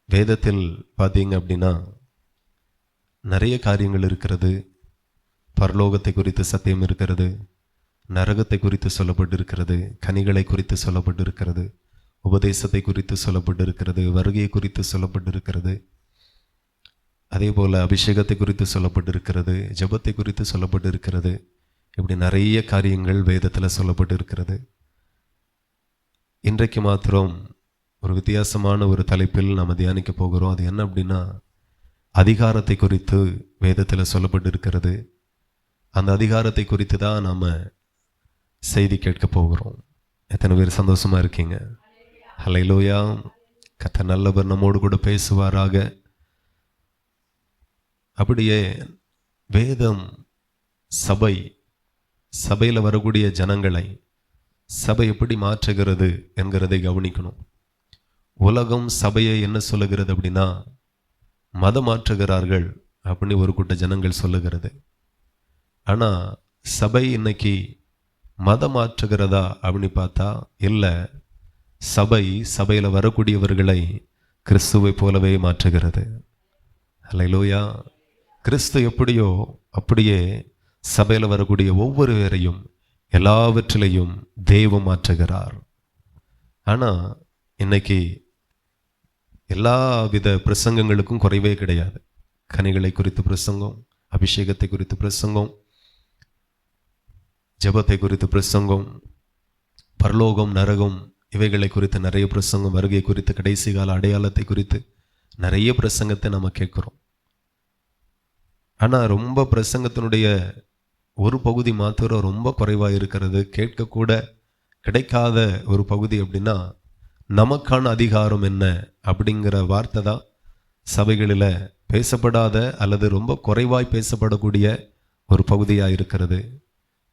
வேதத்தில் பார்த்தீங்க அப்படின்னா நிறைய காரியங்கள் இருக்கிறது. பரலோகத்தை குறித்து சத்தியம் இருக்கிறது, நரகத்தை குறித்து சொல்லப்பட்டிருக்கிறது, கனிகளை குறித்து சொல்லப்பட்டிருக்கிறது, உபதேசத்தை குறித்து சொல்லப்பட்டிருக்கிறது, வருகையை குறித்து சொல்லப்பட்டிருக்கிறது, அதே போல் அபிஷேகத்தை குறித்து சொல்லப்பட்டிருக்கிறது, ஜெபத்தை குறித்து சொல்லப்பட்டிருக்கிறது. இப்படி நிறைய காரியங்கள் வேதத்தில் சொல்லப்பட்டிருக்கிறது. இன்றைக்கு மாத்திரம் ஒரு வித்தியாசமான ஒரு தலைப்பில் நாம் தியானிக்க போகிறோம். அது என்ன அப்படின்னா, அதிகாரத்தை குறித்து வேதத்தில் சொல்லப்பட்டிருக்கிறது. அந்த அதிகாரத்தை குறித்து தான் நாம் செய்தி கேட்க போகிறோம். எத்தனை பேர் சந்தோஷமாக இருக்கீங்க? ஹல்லேலூயா. கர்த்தர் நல்லவர், நம்மோடு கூட பேசுவாராக. அப்படியே வேதம் சபையில் வரக்கூடிய ஜனங்களை சபை எப்படி மாற்றுகிறது என்கிறதை கவனிக்கணும். உலகம் சபையை என்ன சொல்லுகிறது அப்படின்னா, மதம் மாற்றுகிறார்கள் அப்படின்னு ஒரு கூட்ட ஜனங்கள் சொல்லுகிறது. ஆனால் சபை இன்னைக்கு மதம் மாற்றுகிறதா அப்படின்னு பார்த்தா இல்லை. சபையில் வரக்கூடியவர்களை கிறிஸ்துவை போலவே மாற்றுகிறது. ஹல்லேலூயா. கிறிஸ்து எப்படியோ அப்படியே சபையில் வரக்கூடிய ஒவ்வொருவரையும் எல்லாவற்றிலையும் தெய்வம் மாற்றுகிறார். ஆனால் இன்னைக்கு எல்லா வித பிரசங்கங்களுக்கும் குறைவே கிடையாது. கனிகளை குறித்து பிரசங்கம், அபிஷேகத்தை குறித்து பிரசங்கம், ஜெபத்தை குறித்து பிரசங்கம், பரலோகம் நரகம் இவைகளை குறித்து நிறைய பிரசங்கம், வருகை குறித்து, கடைசி கால அடையாளத்தை குறித்து நிறைய பிரசங்கத்தை நம்ம கேட்குறோம். ஆனால் ரொம்ப பிரசங்கத்தினுடைய ஒரு பகுதி மாத்திரம் ரொம்ப குறைவாக இருக்கிறது. கேட்கக்கூட கிடைக்காத ஒரு பகுதி அப்படின்னா, நமக்கான அதிகாரம் என்ன அப்படிங்கிற வார்த்தை தான் சபைகளில் பேசப்படாத அல்லது ரொம்ப குறைவாய் பேசப்படக்கூடிய ஒரு பகுதியாக இருக்கிறது.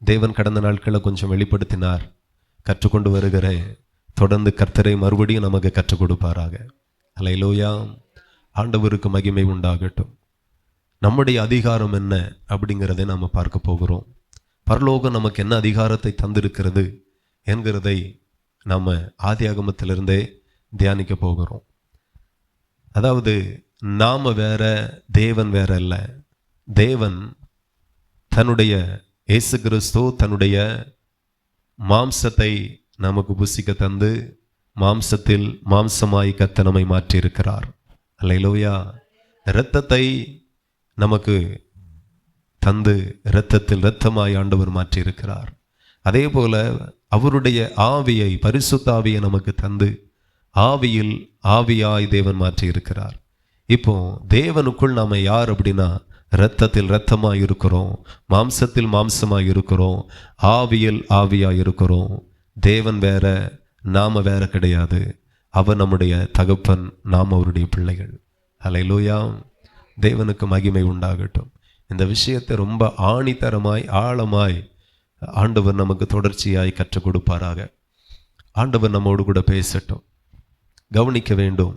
தேவன் கடந்த நாட்களில் கொஞ்சம் வெளிப்படுத்தினார். கற்றுக்கொண்டு வருகிறேன். தொடர்ந்து கர்த்தரை மறுபடியும் நமக்கு கற்றுக் கொடுப்பாராக. ஹல்லேலூயா. ஆண்டவருக்கு மகிமை உண்டாகட்டும். நம்முடைய அதிகாரம் என்ன அப்படிங்கிறதை நாம் பார்க்க போகிறோம். பரலோகம் நமக்கு என்ன அதிகாரத்தை தந்திருக்கிறது என்கிறதை நாம் ஆதியாகமத்திலிருந்தே தியானிக்க போகிறோம். அதாவது நாம் வேற, தேவன் வேற அல்ல. தேவன் தன்னுடைய இயேசு கிறிஸ்து தன்னுடைய மாம்சத்தை நமக்கு புசிக்க தந்து மாம்சத்தில் மாம்சமாய் கர்த்தர் நம்மை மாற்றியிருக்கிறார். அல்லேலூயா. இரத்தத்தை நமக்கு தந்து இரத்தத்தில் இரத்தமாய் ஆண்டவர் மாற்றியிருக்கிறார். அதே போல அவருடைய ஆவியை, பரிசுத்த ஆவியை நமக்கு தந்து ஆவியில் ஆவியாய் தேவன் மாற்றியிருக்கிறார். இப்போ தேவனுக்குள் நாம் யார் அப்படின்னா, இரத்தத்தில் இரத்தமாய் இருக்கிறோம், மாம்சத்தில் மாம்சமாய் இருக்கிறோம், ஆவியில் ஆவியாய் இருக்கிறோம். தேவன் வேற, நாம வேற கிடையாது. அவர் நம்முடைய தகப்பன், நாம் அவருடைய பிள்ளைகள். ஹல்லேலூயா. தேவனுக்கு மகிமை உண்டாகட்டும். இந்த விஷயத்தை ரொம்ப ஆணித்தரமாய் ஆழமாய் ஆண்டவர் நமக்கு தொடர்ச்சியாய் கற்றுக் கொடுப்பாராக. ஆண்டவர் நம்மோடு கூட பேசட்டும். கவனிக்க வேண்டும்.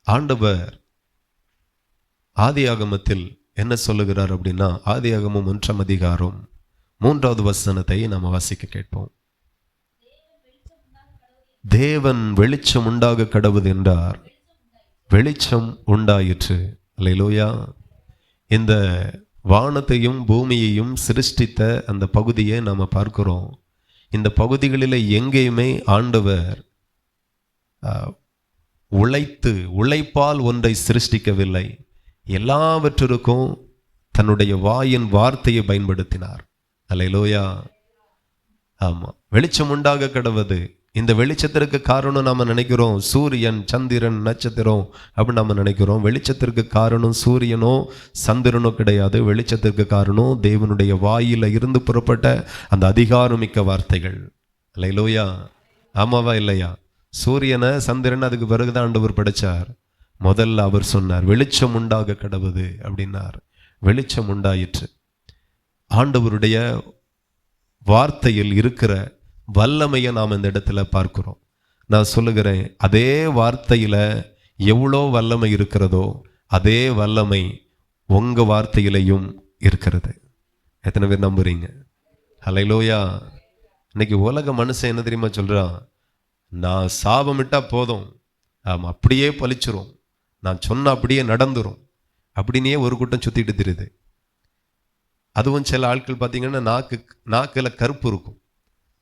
ஆண்டவர் ஆதியாகமத்தில் என்ன சொல்லுகிறார் அப்படின்னா, ஆதியாகமம் 1ஆம் அதிகாரம் 3வது வசனத்தை நாம் வாசிக்க கேட்போம். தேவன் வெளிச்சம் உண்டாக கடவுது என்றார், வெளிச்சம் உண்டாயிற்று. அல்லேலூயா. இந்த வானத்தையும் பூமியையும் சிருஷ்டித்த அந்த பகுதியை நாம் பார்க்கிறோம். இந்த பகுதிகளில் எங்கேயுமே ஆண்டவர் உழைப்பால் ஒன்றை சிருஷ்டிக்கவில்லை. எல்லாவற்றிற்கும் தன்னுடைய வாயின் வார்த்தையை பயன்படுத்தினார். அல்லேலூயா. ஆமாம், வெளிச்சம் உண்டாக கடவுது. இந்த வெளிச்சத்திற்கு காரணம் நாம் நினைக்கிறோம் சூரியன், சந்திரன், நட்சத்திரம் அப்படின்னு நம்ம நினைக்கிறோம். வெளிச்சத்திற்கு காரணம் சூரியனோ சந்திரனோ கிடையாது. வெளிச்சத்திற்கு காரணம் தேவனுடைய வாயில இருந்து புறப்பட்ட அந்த அதிகாரமிக்க வார்த்தைகள். அல்லேலூயா. ஆமாவா இல்லையா? சூரியனை சந்திரன் அதுக்கு பிறகுதான் ஆண்டவர் படைச்சார். முதல்ல அவர் சொன்னார், வெளிச்சம் உண்டாக கடவுது அப்படின்னார். வெளிச்சம் உண்டாயிற்று. ஆண்டவருடைய வார்த்தையில் இருக்கிற வல்லமையை நாம் இந்த இடத்துல பார்க்கிறோம். நான் சொல்லுகிறேன், அதே வார்த்தையில் எவ்வளோ வல்லமை இருக்கிறதோ அதே வல்லமை உங்கள் வார்த்தையிலையும் இருக்கிறது. எத்தனை பேர் நம்புறீங்க? ஹல்லேலூயா. இன்னைக்கு உலக மனுஷன் என்ன தெரியுமா சொல்கிறான்? நான் சாபமிட்டா போதும், ஆமாம், அப்படியே பலிச்சிரும், நான் சொன்ன அப்படியே நடந்துரும் அப்படின்னே ஒரு கூட்டம் சுற்றிட்டு தெரியுது. அதுவும் சில ஆட்கள் பார்த்தீங்கன்னா நாக்கில் கருப்பு இருக்கும்,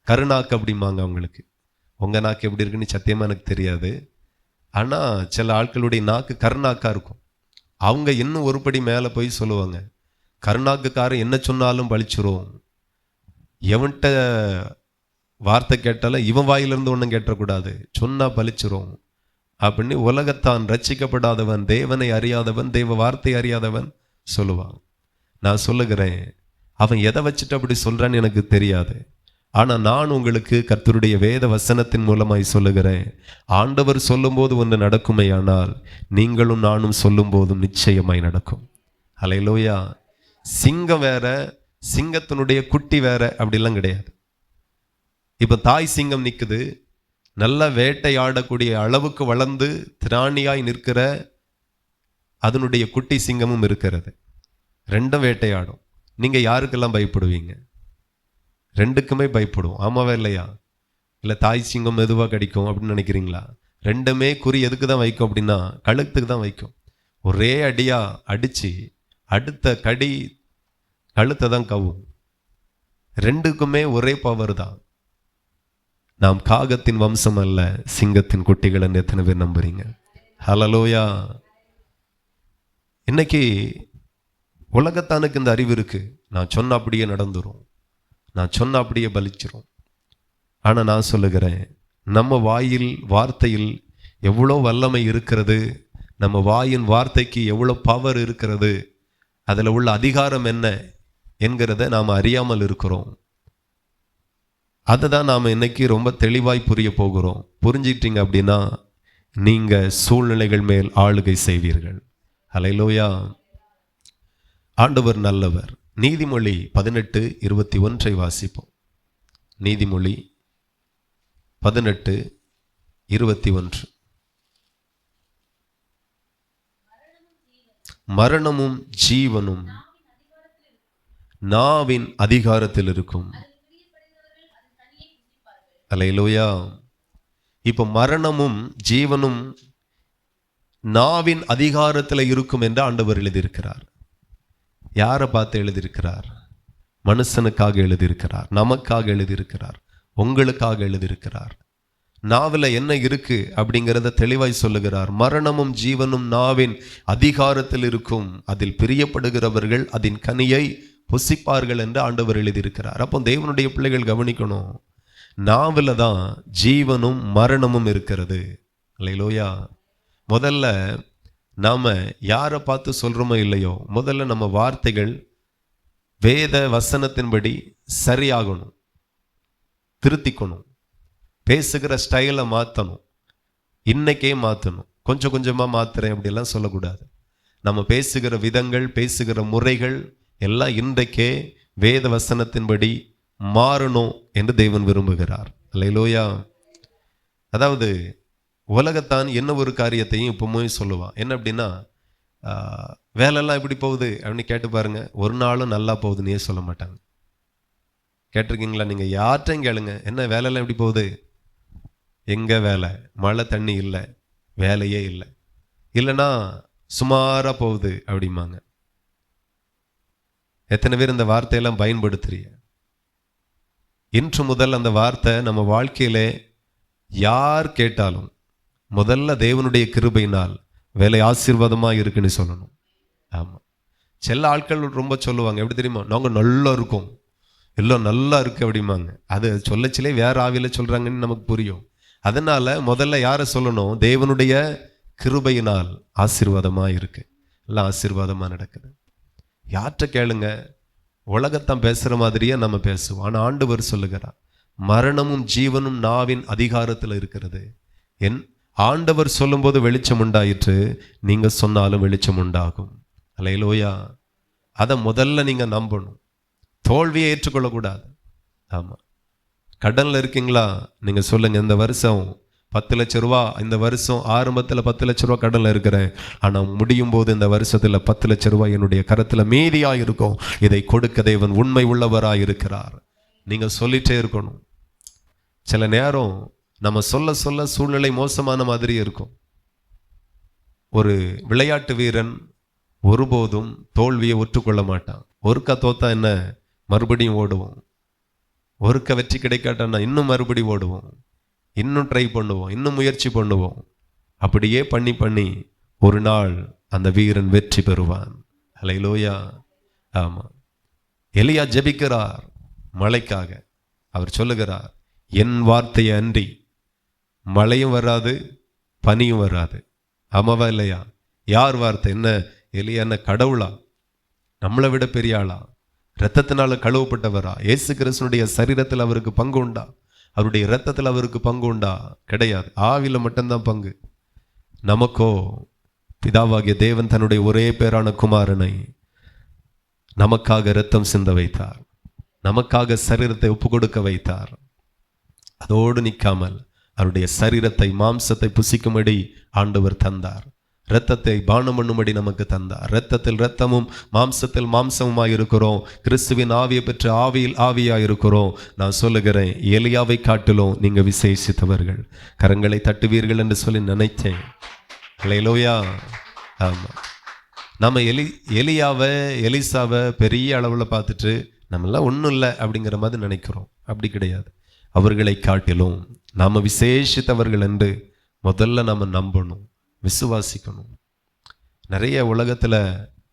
கருநாக்கு அப்படிம்பாங்க அவங்களுக்கு. உங்கள் நாக்கு எப்படி இருக்குன்னு சத்தியமாக எனக்கு தெரியாது. ஆனால் சில ஆட்களுடைய நாக்கு கருநாக்காக இருக்கும். அவங்க இன்னும் ஒருபடி மேலே போய் சொல்லுவாங்க, கருநாக்குக்காரன் என்ன சொன்னாலும் பழிச்சிரும், எவன்கிட்ட வார்த்தை கேட்டாலும் இவன் வாயிலிருந்து ஒன்றும் கேட்டக்கூடாது, சொன்னா பலிச்சிரும் அப்படின்னு உலகத்தான் ரட்சிக்கப்படாதவன், தேவனை அறியாதவன், தேவ வார்த்தை அறியாதவன் சொல்லுவான். நான் சொல்லுகிறேன், அவன் எதை வச்சுட்டு அப்படி சொல்றான்னு எனக்கு தெரியாது. ஆனால் நான் உங்களுக்கு கர்த்தருடைய வேத வசனத்தின் மூலமாய் சொல்லுகிறேன், ஆண்டவர் சொல்லும்போது ஒன்று நடக்குமேயானால் நீங்களும் நானும் சொல்லும் போதும் நிச்சயமாய் நடக்கும். ஹல்லேலூயா. சிங்கம் வேற, சிங்கத்தினுடைய குட்டி வேற அப்படிலாம் கிடையாது. இப்போ தாய் சிங்கம் நிற்குது, நல்ல வேட்டையாடக்கூடிய அளவுக்கு வளர்ந்து திராணியாய் நிற்கிற அதனுடைய குட்டி சிங்கமும் இருக்கிறது. ரெண்டும் வேட்டையாடும். நீங்கள் யாருக்கெல்லாம் பயப்படுவீங்க? ரெண்டுக்குமே பயப்படுவோம், ஆமாவா இல்லையா? இல்லை தாய் சிங்கம் மெதுவாக கடிக்கும் அப்படின்னு நினைக்கிறீங்களா? ரெண்டுமே குறி எதுக்கு தான் வைக்கும் அப்படின்னா கழுத்துக்கு தான் வைக்கும். ஒரே அடியாக அடித்து அடுத்த கடி கழுத்தை தான் கவும். ரெண்டுக்குமே ஒரே பவர் தான். நாம் காகத்தின் வம்சம் அல்ல, சிங்கத்தின் குட்டிகள் என்று எத்தனை பேர் நம்புறீங்க? ஹல்லேலூயா. இன்னைக்கு உலகத்தானுக்கு இந்த அறிவு இருக்கு, நான் சொன்ன அப்படியே நடந்துரும், நான் சொன்ன அப்படியே பலிச்சிரும். ஆனால் நான் சொல்லுகிறேன், நம்ம வாயில் வார்த்தையில் எவ்வளோ வல்லமை இருக்கிறது, நம்ம வாயின் வார்த்தைக்கு எவ்வளோ பவர் இருக்கிறது, அதில் உள்ள அதிகாரம் என்ன என்கிறத நாம் அறியாமல் இருக்கிறோம். அதை தான் நாம் இன்னைக்கு ரொம்ப தெளிவாய் புரிய போகிறோம். புரிஞ்சிட்டீங்க அப்படின்னா நீங்கள் சூழ்நிலைகள் மேல் ஆளுகை செய்வீர்கள். ஹல்லேலூயா. ஆண்டவர் நல்லவர். நீதிமொழி 18:21 வாசிப்போம். நீதிமொழி 18:21. மரணமும் ஜீவனும் நாவின் அதிகாரத்தில் இருக்கும். ஹல்லேலூயா. இப்போ மரணமும் ஜீவனும் நாவின் அதிகாரத்தில் இருக்கும் என்று ஆண்டவர் எழுதியிருக்கிறார். யாரை பார்த்து எழுதியிருக்கிறார்? மனுஷனுக்காக எழுதியிருக்கிறார், நமக்காக எழுதியிருக்கிறார், உங்களுக்காக எழுதியிருக்கிறார். நாவில் என்ன இருக்கு அப்படிங்கிறத தெளிவாய் சொல்லுகிறார். மரணமும் ஜீவனும் நாவின் அதிகாரத்தில் இருக்கும், அதில் பிரியப்படுகிறவர்கள் அதன் கனியை புசிப்பார்கள் என்று ஆண்டவர் எழுதியிருக்கிறார். அப்போ தேவனுடைய பிள்ளைகள் கவனிக்கணும், நாவில் தான் ஜீவனும் மரணமும் இருக்கிறது. ஹல்லேலூயா. முதல்ல நாம் யாரை பார்த்து சொல்கிறோமோ இல்லையோ, முதல்ல நம்ம வார்த்தைகள் வேத வசனத்தின்படி சரியாகணும், திருத்திக்கணும், பேசுகிற ஸ்டைலை மாற்றணும், இன்னைக்கே மாற்றணும். கொஞ்சம் கொஞ்சமாக மாற்றுறேன் அப்படிலாம் சொல்லக்கூடாது. நம்ம பேசுகிற விதங்கள், பேசுகிற முறைகள் எல்லாம் இன்றைக்கே வேத வசனத்தின்படி மாறணும் என்று தேவன் விரும்புகிறார். ஹல்லேலூயா. அதாவது உலகத்தான் என்ன ஒரு காரியத்தையும் இப்போவுமே சொல்லுவான். என்ன அப்படின்னா, வேலையெல்லாம் எப்படி போகுது அப்படின்னு கேட்டு பாருங்க, ஒரு நாளும் நல்லா போகுதுன்னே சொல்ல மாட்டாங்க. கேட்டிருக்கீங்களா? நீங்கள் யார்ட்டையும் கேளுங்க, என்ன வேலையெல்லாம் எப்படி போகுது? எங்கே வேலை? மழை தண்ணி இல்லை, வேலையே இல்லை, இல்லைன்னா சுமாராக போகுது அப்படிம்பாங்க. எத்தனை பேர் இந்த வார்த்தையெல்லாம் பயன்படுத்துறீங்க? இன்று முதல் அந்த வார்த்தை நம்ம வாழ்க்கையிலே யார் கேட்டாலும் முதல்ல தேவனுடைய கிருபையினால் வேலை ஆசீர்வாதமாக இருக்குன்னு சொல்லணும். ஆமாம். சில ஆட்கள் ரொம்ப சொல்லுவாங்க, எப்படி தெரியுமா? நாங்கள் நல்லா இருக்கோம், எல்லாம் நல்லா இருக்கு அப்படிம்பாங்க. அது சொல்லச்சிலே வேற ஆவியில் சொல்கிறாங்கன்னு நமக்கு புரியும். அதனால் முதல்ல யாரை சொல்லணும்? தேவனுடைய கிருபையினால் ஆசீர்வாதமாக இருக்கு, எல்லாம் ஆசீர்வாதமாக நடக்குது. யார்கிட்ட கேளுங்க, உலகத்தான் பேசுகிற மாதிரியே நம்ம பேசுவோம். ஆனால் ஆண்டவர் சொல்லுகிறார், மரணமும் ஜீவனும் நாவின் அதிகாரத்தில் இருக்கிறது. என் ஆண்டவர் சொல்லும்போது வெளிச்சம் உண்டாயிற்று, நீங்கள் சொன்னாலும் வெளிச்சம் உண்டாகும். ஹல்லேலூயா. அதை முதல்ல நீங்கள் நம்பணும், தோல்வியை ஏற்றுக்கொள்ளக்கூடாது. ஆமாம். கடனில் இருக்கீங்களா? நீங்கள் சொல்லுங்கள், இந்த வருஷம் 10 லட்சம் ரூபா, இந்த வருஷம் ஆரம்பத்தில் 10 லட்சம் ரூபா கடனில் இருக்கிறேன், ஆனால் முடியும் போது இந்த வருஷத்தில் 10 லட்சம் ரூபாய் என்னுடைய கரத்தில் மீதியாக இருக்கும், இதை கொடுக்க தேவன் உண்மை உள்ளவராக இருக்கிறார். நீங்கள் சொல்லிட்டே இருக்கணும். சில நேரம் நம்ம சொல்ல சொல்ல சூழ்நிலை மோசமான மாதிரி இருக்கும். ஒரு விளையாட்டு வீரன் ஒருபோதும் தோல்வியை ஒற்றுக்கொள்ள மாட்டான். ஒருக்கா தோத்தா என்ன, மறுபடியும் ஓடுவோம். ஒருக்க வெற்றி கிடைக்காட்டா இன்னும் மறுபடி ஓடுவோம், இன்னும் ட்ரை பண்ணுவோம், இன்னும் முயற்சி பண்ணுவோம். அப்படியே பண்ணி பண்ணி ஒரு நாள் அந்த வீரன் வெற்றி பெறுவான். ஹல்லேலூயா. ஆமா, எலியா ஜெபிக்கிறார் மழைக்காக. அவர் சொல்லுகிறார், என் வார்த்தையை அன்றி மழையும் வராது பனியும் வராது. ஆமாவா இல்லையா? யார் வார்த்தை? என்ன எலியா என்ன கடவுளா? நம்மளை விட பெரிய ஆளா? இரத்தத்தினால கழுவப்பட்டவரா? இயேசு கிறிஸ்துனுடைய சரீரத்தில் அவருக்கு பங்கு உண்டா? அவருடைய இரத்தத்தில் அவருக்கு பங்கு உண்டா? கிடையாது. ஆவில மட்டும்தான் பங்கு. நமக்கோ பிதாவாகிய தேவன் தன்னுடைய ஒரே பேரான குமாரனை நமக்காக இரத்தம் சிந்த வைத்தார், நமக்காக சரீரத்தை ஒப்பு கொடுக்க வைத்தார். அதோடு நிற்காமல் அவருடைய சரீரத்தை மாம்சத்தை புசிக்கும்படி ஆண்டவர் தந்தார். இரத்தத்தை பானம் பண்ணும்படி நமக்கு தந்தார். இரத்தத்தில் இரத்தமும் மாம்சத்தில் மாம்சமுமாய் இருக்கிறோம். கிறிஸ்துவின் ஆவியை பெற்று ஆவியில் ஆவியாய் இருக்கிறோம். நான் சொல்லுகிறேன், எலியாவை காட்டிலும் நீங்க விசேஷித்தவர்கள். கரங்களை தட்டுவீர்கள் என்று சொல்லி நினைத்தேன். ஹல்லேலூயா. ஆமா, நம்ம எலியாவை எலிசாவை பெரிய அளவில் பார்த்துட்டு நம்மளாம் ஒன்றும் இல்லை அப்படிங்கிற மாதிரி நினைக்கிறோம். அப்படி கிடையாது. அவர்களை காட்டிலும் நாம் விசேஷித்தவர்கள் என்று முதல்ல நம்ம நம்பணும், விசுவாசிக்கணும். நிறைய உலகத்தில்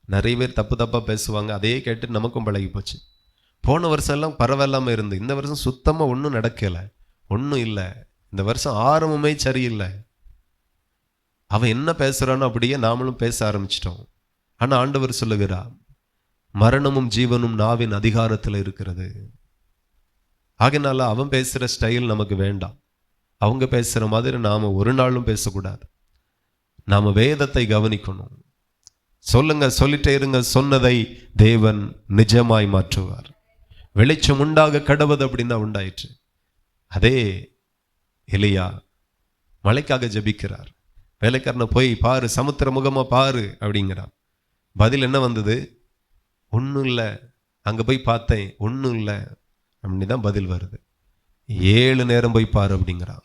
நிறைய பேர் தப்பு தப்பாக பேசுவாங்க. அதையே கேட்டு நமக்கும் பழகி போச்சு. போன வருஷம் எல்லாம் பரவாயில்லாமல் இருந்து இந்த வருஷம் சுத்தமாக ஒன்றும் நடக்கலை, ஒன்றும் இல்லை, இந்த வருஷம் ஆரம்பமே சரியில்லை. அவன் என்ன பேசுகிறானோ அப்படியே நாமளும் பேச ஆரம்பிச்சிட்டோம். ஆனால் ஆண்டவர் சொல்லுகிறார், மரணமும் ஜீவனும் நாவின் அதிகாரத்தில் இருக்கிறது. ஆகினால அவன் பேசுகிற ஸ்டைல் நமக்கு வேண்டாம். அவங்க பேசுகிற மாதிரி நாம் ஒரு நாளும் பேசக்கூடாது. நாம் வேதத்தை கவனிக்கணும். சொல்லிட்டே இருங்க, சொன்னதை தேவன் நிஜமாய் மாற்றுவார். வெளிச்சம் உண்டாக கடவுது அப்படின்னா உண்டாயிற்று. அதே எலியா மழைக்காக ஜெபிக்கிறார். வேலைக்காரனை போய் பாரு, சமுத்திர முகமா பாரு அப்படிங்கிறான். பதில் என்ன வந்தது? ஒன்றும் இல்லை. அங்கே போய் பார்த்தேன், ஒன்றும் இல்லை அப்படிதான் பதில் வருது. 7 நேரம் போய் பாரு அப்படிங்கிறான்.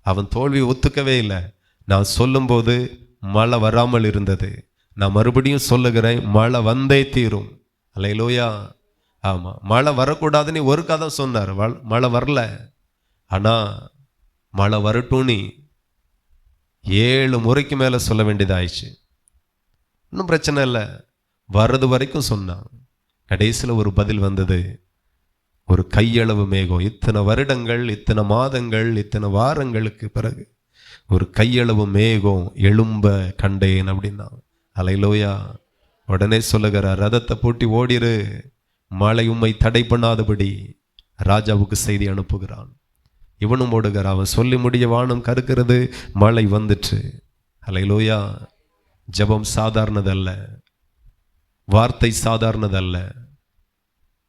அவன் தோல்வியை ஒத்துக்கவே இல்லை. நான் சொல்லும்போது மழை வராமல் இருந்தது, நான் மறுபடியும் சொல்லுகிறேன், மழை வந்தே தீரும். அல்லேலூயா. ஆமாம், மழை வரக்கூடாதுன்னு ஒரு கதை சொன்னார். மழை வரல. ஆனால் மழை வரட்டும் நீ 7 முறைக்கு மேலே சொல்ல வேண்டியதாயிடுச்சு. இன்னும் பிரச்சனை இல்லை, வர்றது வரைக்கும் சொன்னான். கடைசியில் ஒரு பதில் வந்தது. ஒரு கையளவு மேகம். இத்தனை வருடங்கள், இத்தனை மாதங்கள், இத்தனை வாரங்களுக்கு பிறகு ஒரு கையளவு மேகம் எழும்ப கண்டேன் அப்படின்னா. அல்லேலூயா. உடனே சொல்லுகிறார், ரதத்தை பூட்டி ஓடிரு, மழை உம்மை தடை பண்ணாதபடி ராஜாவுக்கு செய்தி அனுப்புகிறான். இவனும் ஓடுகிறான். அவன் சொல்லி முடிய வானம் கருக்கிறது, மழை வந்துச்சு. அல்லேலூயா. ஜெபம் சாதாரணதல்ல, வார்த்தை சாதாரணதல்ல.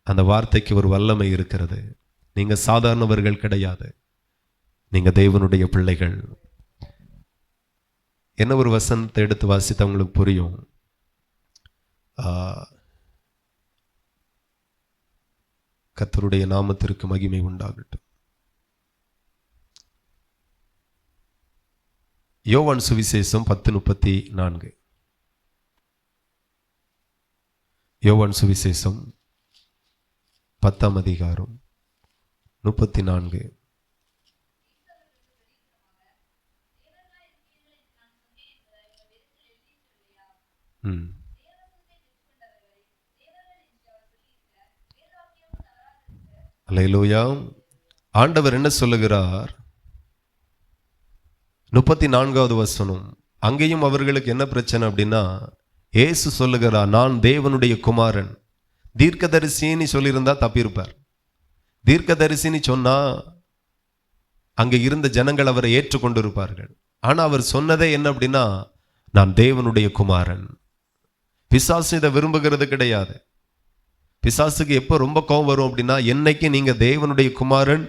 அந்த வார்த்தைக்கு ஒரு வல்லமை இருக்கிறது. நீங்க சாதாரணவர்கள் கிடையாது, நீங்க தேவனுடைய பிள்ளைகள். என்ன ஒரு வசனத்தை எடுத்து வாசித்து அவங்களுக்கு புரியும். கர்த்தருடைய நாமத்திற்கு மகிமை உண்டாகட்டும். யோவான் சுவிசேஷம் 10:34. யோவான் சுவிசேஷம் 10ஆம் அதிகாரம் 34. அல்லேலூயா. ஆண்டவர் என்ன சொல்லுகிறார்? 34வது வசனம். அங்கேயும் அவர்களுக்கு என்ன பிரச்சனை அப்படின்னா, இயேசு சொல்லுகிறார், நான் தேவனுடைய குமாரன். தீர்க்கதரிசின்னு சொல்லியிருந்தா தப்பியிருப்பார். தீர்க்கதரிசின்னு சொன்னா அங்கே இருந்த ஜனங்கள் அவரை ஏற்றுக்கொண்டிருப்பார்கள். ஆனால் அவர் சொன்னதே என்ன அப்படின்னா, நான் தேவனுடைய குமாரன். பிசாசு இதை விரும்புகிறது கிடையாது. பிசாசுக்கு எப்போ ரொம்ப கோபம் வரும் அப்படின்னா, என்னைக்கு நீங்க தேவனுடைய குமாரன்,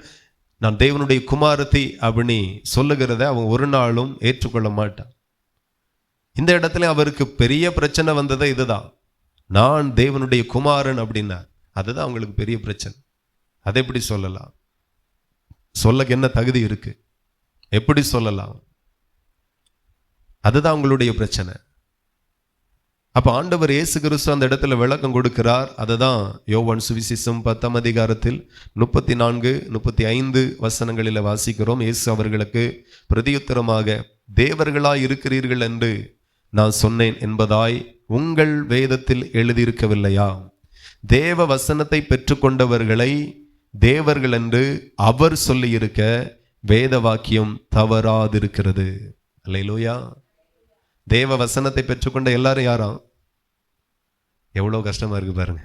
நான் தேவனுடைய குமாரத்தி அப்படின்னு சொல்லுகிறத அவன் ஒரு நாளும் ஏற்றுக்கொள்ள மாட்டான். இந்த இடத்துல அவருக்கு பெரிய பிரச்சனை வந்ததே இதுதான். நான் தேவனுடைய குமாரன் அப்படின்னா அதுதான் அவங்களுக்கு பெரிய பிரச்சனை. அதை எப்படி சொல்லலாம்? சொல்ல என்ன தகுதி இருக்கு? எப்படி சொல்லலாம்? அதுதான் அவங்களுடைய பிரச்சனை. அப்ப ஆண்டவர் இயேசு கிறிஸ்து அந்த இடத்துல விளக்கம் கொடுக்கிறார். அதுதான் யோவான் சுவிசேஷம் 10ஆம் அதிகாரத்தில் 34, 35 வசனங்களில் வாசிக்கிறோம். இயேசு அவர்களுக்கு பிரதியுத்தரமாக, தேவர்களாய் இருக்கிறீர்கள் என்று நான் சொன்னேன் என்பதாய் உங்கள் வேதத்தில் எழுதியிருக்கவில்லையா? தேவ வசனத்தை பெற்றுக்கொண்டவர்களை தேவர்கள் என்று அவர் சொல்லியிருக்க வேத வாக்கியம் தவறாதிருக்கிறது. அல்லேலூயா. தேவ வசனத்தை பெற்றுக்கொண்ட எல்லாரும் யாராம்? எவ்வளோ கஷ்டமா இருக்கு பாருங்க.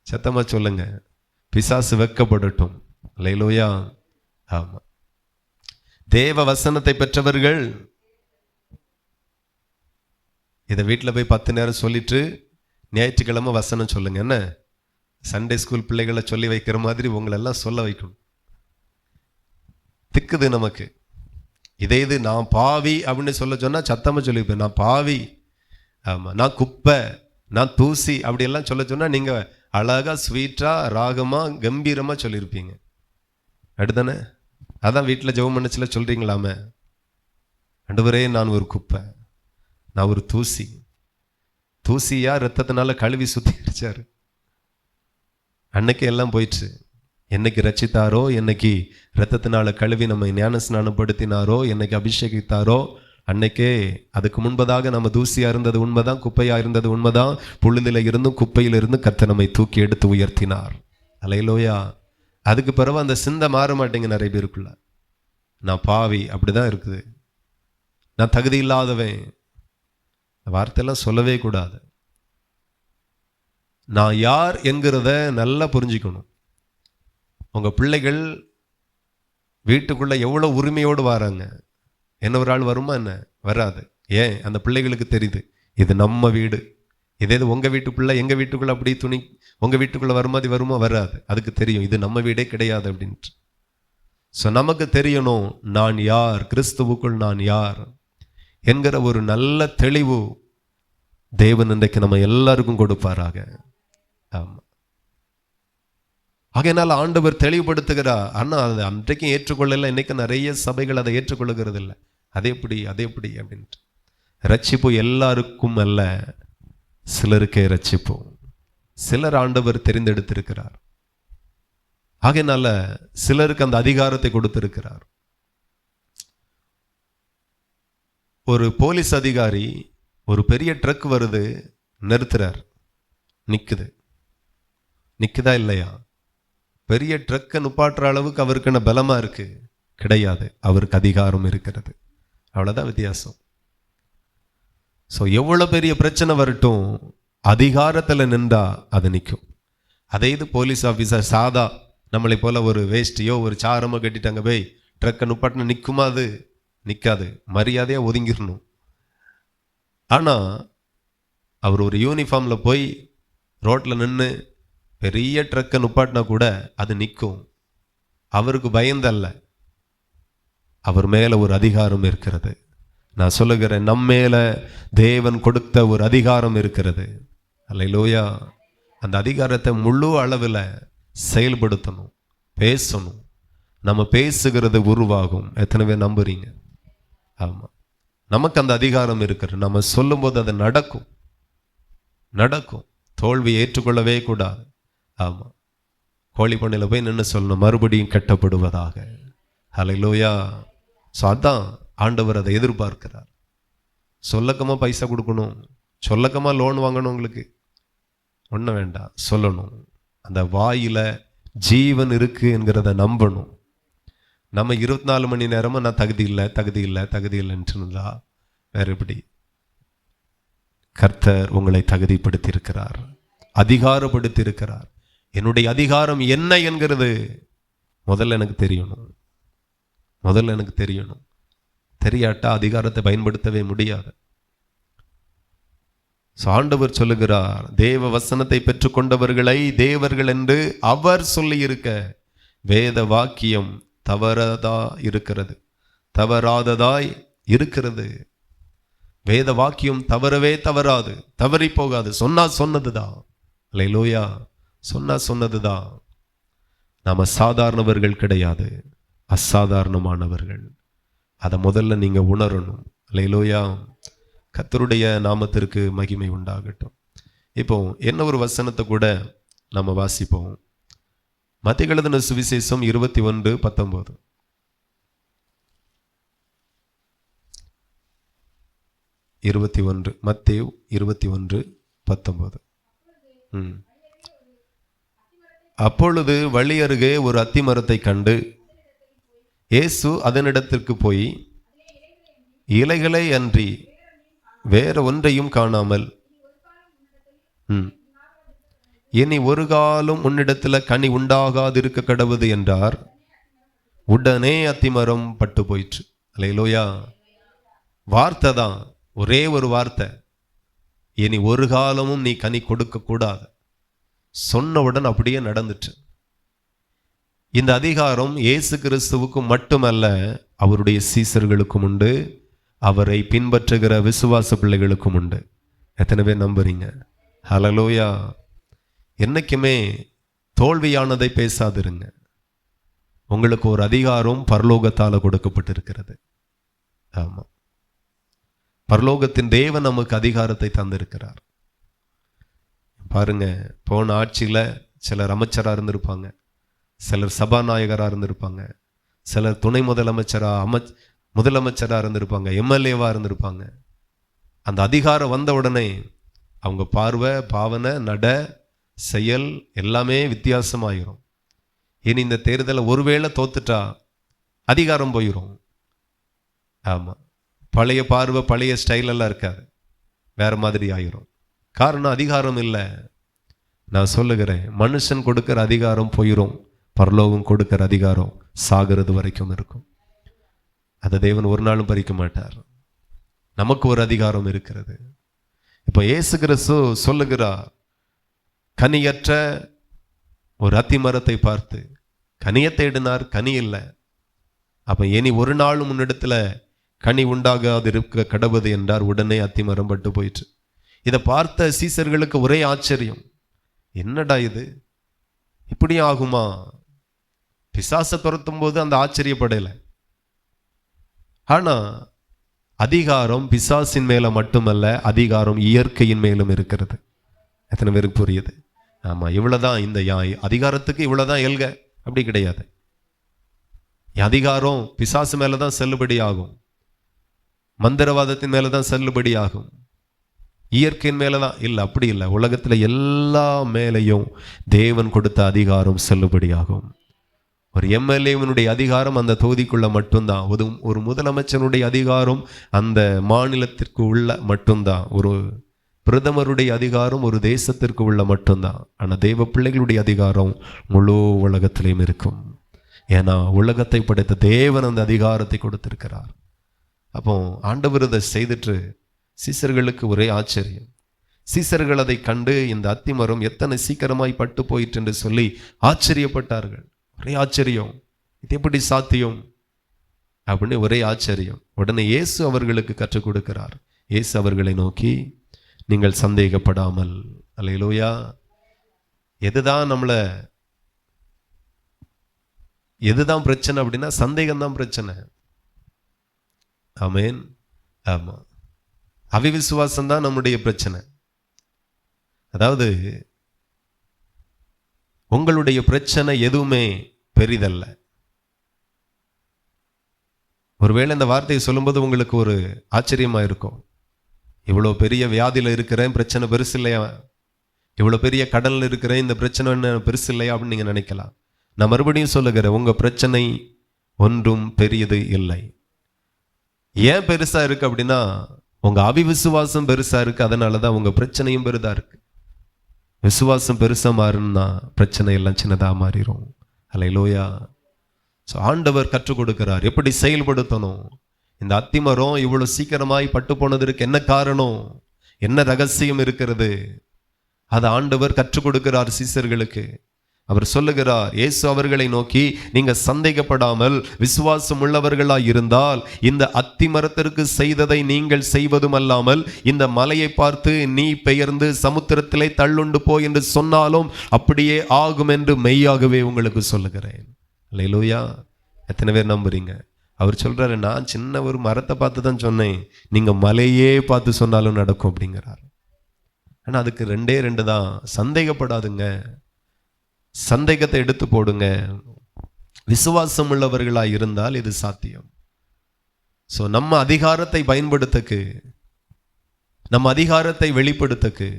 சத்தமா சொல்லுங்க, பிசாசு வெட்கப்படட்டும். அல்லேலூயா. ஆமா, தேவ வசனத்தை பெற்றவர்கள். இதை வீட்டில் போய் 10 நேரம் சொல்லிட்டு ஞாயிற்றுக்கிழமை வசனம் சொல்லுங்க. என்ன, சண்டே ஸ்கூல் பிள்ளைகளை சொல்லி வைக்கிற மாதிரி உங்களெல்லாம் சொல்ல வைக்கணும். திக்குது நமக்கு. இதே இது நான் பாவி அப்படின்னு சொல்ல சொன்னா சத்தமா சொல்லிப்பேன், நான் பாவி, ஆமா, நான் குப்பை, நான் தூசி, அப்படியெல்லாம் சொல்ல சொன்னா நீங்க அழகா ஸ்வீட்டா ராகமா கம்பீரமா சொல்லியிருப்பீங்க. அடுத்தானே? அதான் வீட்டில் ஜெபம் பண்ணச்சுல சொல்றீங்களாமே, ஆண்டவரே நான் ஒரு குப்பை, நான் ஒரு தூசி. தூசியா ரத்தத்தினால கழுவி சுத்திரிச்சாரு. அன்னைக்கு எல்லாம் போயிடுச்சு. என்னைக்கு ரட்சித்தாரோ, என்னைக்கு ரத்தத்தினால கழுவி நம்ம ஞான ஸ்நானப்படுத்தினாரோ, என்னைக்கு அபிஷேகித்தாரோ, அன்னைக்கே அதுக்கு முன்பதாக நம்ம தூசியா இருந்தது உண்மைதான், குப்பையா இருந்தது உண்மைதான். புழுதில இருந்தும் குப்பையிலிருந்து கர்த்தர் நம்மை தூக்கி எடுத்து உயர்த்தினார். அல்லேலூயா. அதுக்கு பிறகு அந்த சிந்தை மாற மாட்டேங்க நிறைய பேருக்குள்ள. நான் பாவி, அப்படிதான் இருக்குது. நான் தகுதி இல்லாதவன், வார்த்தையெல்லாம் சொல்லவே கூடாது. நான் யார் என்கிறத நல்லா புரிஞ்சுக்கணும். உங்க பிள்ளைகள் வீட்டுக்குள்ள எவ்வளவு உரிமையோடு வராங்க. என்ன ஒரு ஆள் வருமா? என்ன வராது. ஏன்? அந்த பிள்ளைகளுக்கு தெரியுது இது நம்ம வீடு. இதே உங்க வீட்டு பிள்ளை எங்க வீட்டுக்குள்ள அப்படி துணி உங்க வீட்டுக்குள்ள வருமாதி வருமா? வராது. அதுக்கு தெரியும் இது நம்ம வீடே கிடையாது அப்படின்ட்டு. ஸோ நமக்கு தெரியணும் நான் யார், கிறிஸ்துவுக்குள் நான் யார் என்கிற ஒரு நல்ல தெளிவு தேவன் இன்றைக்கு நம்ம எல்லாருக்கும் கொடுப்பாராக. ஆமா, ஆகையினால் ஆண்டவர் தெளிவுபடுத்துகிறார். ஆனால் அதை அன்றைக்கும் ஏற்றுக்கொள்ளல. இன்னைக்கு நிறைய சபைகள் அதை ஏற்றுக்கொள்ளுகிறது இல்லை. அதே எப்படி அப்படின்ட்டு. ரட்சிப்பு எல்லாருக்கும் அல்ல, சிலருக்கே ரட்சிப்பு. சிலர் ஆண்டவர் தெரிந்தெடுத்திருக்கிறார். ஆகையினால சிலருக்கு அந்த அதிகாரத்தை கொடுத்திருக்கிறார். ஒரு போலீஸ் அதிகாரி ஒரு பெரிய ட்ரக் வருது, நிறுத்துறார். நிக்குதா இல்லையா? பெரிய ட்ரக்கை நுப்பாட்டுற அளவுக்கு அவருக்கு பலமா இருக்கு? கிடையாது. அவருக்கு அதிகாரம் இருக்கிறது. அவ்வளவுதான் வித்தியாசம். ஸோ எவ்வளவு பெரிய பிரச்சனை வரட்டும், அதிகாரத்துல நின்றா அது நிற்கும். அதே இது போலீஸ் ஆஃபீஸர் சாதா நம்மளை போல ஒரு வேஷ்டியோ ஒரு சாரமோ கட்டிட்டாங்க போய் ட்ரக்கை நுப்பாட்டின நிற்குமா? அது நிற்காது. மரியாதையா ஒதுங்கிடணும். ஆனா அவர் ஒரு யூனிஃபார்ம்ல போய் ரோட்ல நின்று பெரிய ட்ரக்கை நுப்பாட்டினா கூட அது நிற்கும். அவருக்கு பயந்தல்ல, அவர் மேல ஒரு அதிகாரம் இருக்கிறது. நான் சொல்லுகிறேன், நம்ம மேல தேவன் கொடுத்த ஒரு அதிகாரம் இருக்கிறது. அல்லேலூயா. அந்த அதிகாரத்தை முழு அளவில் செயல்படுத்தணும், பேசணும். நம்ம பேசுகிறது உருவாகும். எத்தனை பேர் நம்புறீங்க? ஆமா, நமக்கு அந்த அதிகாரம் இருக்கிறது. நம்ம சொல்லும் போது அது நடக்கும். தோல்வி ஏற்றுக்கொள்ளவே கூடாது. ஆமா, கோழி பண்ணையில போய் நின்று சொல்லணும், மறுபடியும் கட்டப்படுவதாக. ஹல்லேலூயா. ஸோ அதான் ஆண்டவர் அதை எதிர்பார்க்கிறார். சொல்லக்கமா பைசா கொடுக்கணும், சொல்லக்கமா லோன் வாங்கணும், உங்களுக்கு ஒன்றும் வேண்டாம், சொல்லணும். அந்த வாயில ஜீவன் இருக்கு என்கிறத நம்பணும். நம்ம 24 மணி நேரமும் நான் தகுதி இல்லைன்னு இருந்தா வேற எப்படி? கர்த்தர் உங்களை தகுதிப்படுத்தி இருக்கிறார், அதிகாரப்படுத்தி இருக்கிறார். என்னுடைய அதிகாரம் என்ன என்கிறது முதல்ல எனக்கு தெரியணும். தெரியாட்டா அதிகாரத்தை பயன்படுத்தவே முடியாது. ஆண்டவர் சொல்லுகிறார், தேவ வசனத்தை பெற்றுக்கொண்டவர்களை தேவர்கள் என்று அவர் சொல்லி இருக்க வேத வாக்கியம் தவறாததாய் இருக்கிறது. வேத வாக்கியம் தவறாது, தவறி போகாது. சொன்னதுதான். அல்லேலூயா. சொன்னதுதான். நாம சாதாரணவர்கள் கிடையாது, அசாதாரணமானவர்கள். அதை முதல்ல நீங்க உணரணும். அல்லேலூயா. கர்த்தருடைய நாமத்திற்கு மகிமை உண்டாகட்டும். இப்போ என்ன ஒரு வசனத்தை கூட நம்ம வாசிப்போம். மத்தேயு எழுதின சுவிசேஷம் 21:19. மத்தேயு 21:19. அப்பொழுது வழி அருகே ஒரு அத்திமரத்தை கண்டு இயேசு அதனிடத்திற்கு போய் இலைகளை அன்றி வேற ஒன்றையும் காணாமல், இனி ஒரு காலம் உன்னிடத்துல கனி உண்டாகாதிருக்க கடவுது என்றார். உடனே அத்திமரம் பட்டு போயிற்று. அல்லேலூயா. வார்த்தை தான், ஒரே ஒரு வார்த்தை, இனி ஒரு காலமும் நீ கனி கொடுக்க கூடாது. சொன்னவுடன் அப்படியே நடந்துச்சு. இந்த அதிகாரம் இயேசு கிறிஸ்துவுக்கு மட்டுமல்ல, அவருடைய சீசர்களுக்கும் உண்டு, அவரை பின்பற்றுகிற விசுவாச பிள்ளைகளுக்கும் உண்டு. எத்தனை பேர் நம்புறீங்க? ஹல்லேலூயா. என்னைக்குமே தோல்வியானதை பேசாதிருங்க. உங்களுக்கு ஒரு அதிகாரம் பரலோகத்தால் கொடுக்கப்பட்டிருக்கிறது. ஆமா, பரலோகத்தின் தேவன் நமக்கு அதிகாரத்தை தந்திருக்கிறார். பாருங்க, போன ஆட்சியில் சிலர் அமைச்சராக இருந்திருப்பாங்க, சிலர் சபாநாயகராக இருந்திருப்பாங்க, சிலர் துணை முதலமைச்சராக இருந்திருப்பாங்க, எம்எல்ஏவாக இருந்திருப்பாங்க. அந்த அதிகாரம் வந்த உடனே அவங்க பார்வை, பாவனை, நட, செயல் எல்லாமே வித்தியாசமாயிரும். இனி இந்த தேர்தலை ஒருவேளை தோத்துட்டா அதிகாரம் போயிடும். ஆமாம், பழைய பார்வை, பழைய ஸ்டைல் எல்லாம் இருக்காது, வேற மாதிரி ஆயிரும். காரணம் அதிகாரம் இல்லை. நான் சொல்லுகிறேன், மனுஷன் கொடுக்கிற அதிகாரம் போயிடும், பரலோகம் கொடுக்கிற அதிகாரம் சாகிறது வரைக்கும் இருக்கும். அதை தேவன் ஒரு நாளும் பறிக்க மாட்டார். நமக்கு ஒரு அதிகாரம் இருக்கிறது. இப்போ இயேசு கிறிஸ்து சொல்லுகிறார், கனியற்ற ஒரு அத்திமரத்தை பார்த்து கனியை தேடினார், கனி இல்லை. அப்போ இனி ஒரு நாளும் முன்னிடத்துல கனி உண்டாகாது இருக்க கடவுது என்றார். உடனே அத்திமரம் பட்டு போயிற்று. இதை பார்த்த சீசர்களுக்கு ஒரே ஆச்சரியம், என்னடா இது, இப்படி ஆகுமா? பிசாசை துரத்தும் போது அந்த ஆச்சரியப்படலை. ஆனா அதிகாரம் பிசாசின் மேல மட்டுமல்ல, அதிகாரம் இயற்கையின் மேலும் இருக்கிறது. எத்தனை பேருக்கு புரியுது? ஆமா, இவ்வளவுதான் இந்த அதிகாரத்துக்கு இவ்வளவுதான் எல்க, அப்படி கிடையாது. அதிகாரம் பிசாசு மேலதான் செல்லுபடி ஆகும், மந்திரவாதத்தின் மேலதான் செல்லுபடி ஆகும், இயற்கையின் மேலதான் இல்லை. அப்படி இல்லை, உலகத்துல எல்லா மேலையும் தேவன் கொடுத்த அதிகாரம் செல்லுபடி ஆகும். ஒரு எம்எல்ஏவனுடைய அதிகாரம் அந்த தொகுதிக்குள்ள மட்டும்தான், ஒரு முதலமைச்சனுடைய அதிகாரம் அந்த மாநிலத்திற்கு உள்ள மட்டும்தான், ஒரு பிரதமருடைய அதிகாரம் ஒரு தேசத்திற்கு உள்ள மட்டும்தான். ஆனால் தேவ பிள்ளைகளுடைய அதிகாரம் முழு உலகத்திலையும் இருக்கும். ஏன்னா உலகத்தை படைத்த தேவன் அந்த அதிகாரத்தை கொடுத்திருக்கிறார். அப்போ ஆண்டவர் இதை செய்துட்டு சீசர்களுக்கு ஒரே ஆச்சரியம். சீசர்கள் அதை கண்டு இந்த அத்திமரம் எத்தனை சீக்கிரமாய் பட்டு போயிற்று என்று சொல்லி ஆச்சரியப்பட்டார்கள். ஒரே ஆச்சரியம், இது எப்படி சாத்தியம் அப்படின்னு ஒரே ஆச்சரியம். உடனே இயேசு அவர்களுக்கு கற்றுக் கொடுக்கிறார். இயேசு அவர்களை நோக்கி, நீங்கள் சந்தேகப்படாமல். அல்லேலூயா. எதுதான் பிரச்சனை அப்படின்னா சந்தேகம்தான் பிரச்சனை. ஆமென். ஆமா, அவிவிசுவாசம் தான் நம்முடைய பிரச்சனை. அதாவது உங்களுடைய பிரச்சனை எதுவுமே பெரிதல்ல. ஒருவேளை இந்த வார்த்தையை சொல்லும்போது உங்களுக்கு ஒரு ஆச்சரியமா இருக்கும், இவ்வளோ பெரிய வியாதியில் இருக்கிறேன், பிரச்சனை பெருசு இல்லையா? இவ்வளோ பெரிய கடலில் இருக்கிறேன், இந்த பிரச்சனை என்ன பெருசு இல்லையா அப்படின்னு நீங்கள் நினைக்கலாம். நான் மறுபடியும் சொல்லுகிறேன், உங்கள் பிரச்சனை ஒன்றும் பெரியது இல்லை. ஏன் பெருசா இருக்கு அப்படின்னா உங்க அவிவிசுவாசம் பெருசா இருக்கு, அதனால தான் உங்க பிரச்சனையும் பெருதா இருக்கு. விசுவாசம் பெருசா மாறுன்னா பிரச்சனை எல்லாம் சின்னதா மாறிடும். அல்லேலூயா. ஆண்டவர் கற்றுக் கொடுக்கிறார் எப்படி செயல்படுத்தணும். இந்த அத்திமரம் இவ்வளவு சீக்கிரமாய் பட்டு போனதற்கு என்ன காரணம், என்ன ரகசியம் இருக்கிறது, அதை ஆண்டவர் கற்றுக் கொடுக்கிறார் சீசர்களுக்கு. அவர் சொல்லுகிறார், இயேசு அவர்களை நோக்கி, நீங்க சந்தேகப்படாமல் விசுவாசம் உள்ளவர்களாய் இருந்தால் இந்த அத்திமரத்திற்கு செய்ததை நீங்கள் செய்வதும் அல்லாமல், இந்த மலையை பார்த்து நீ பெயர்ந்து சமுத்திரத்திலே தள்ளுண்டு போ என்று சொன்னாலும் அப்படியே ஆகும் என்று மெய்யாகவே உங்களுக்கு சொல்லுகிறேன். அல்லேலூயா. எத்தனை பேர் நம்புறீங்க? அவர் சொல்றாரு, நான் சின்ன ஒரு மரத்தை பார்த்து தான் சொன்னேன், நீங்க மலையே பார்த்து சொன்னாலும் நடக்கும் அப்படிங்கிறார். ஆனா அதுக்கு ரெண்டே ரெண்டு தான், சந்தேகப்படாதுங்க, சந்தேகத்தை எடுத்து போடுங்க, விசுவாசம் உள்ளவர்களாய் இருந்தால் இது சாத்தியம். ஸோ நம்ம அதிகாரத்தை பயன்படுத்தக்கு, நம்ம அதிகாரத்தை வெளிப்படுத்தக்கு,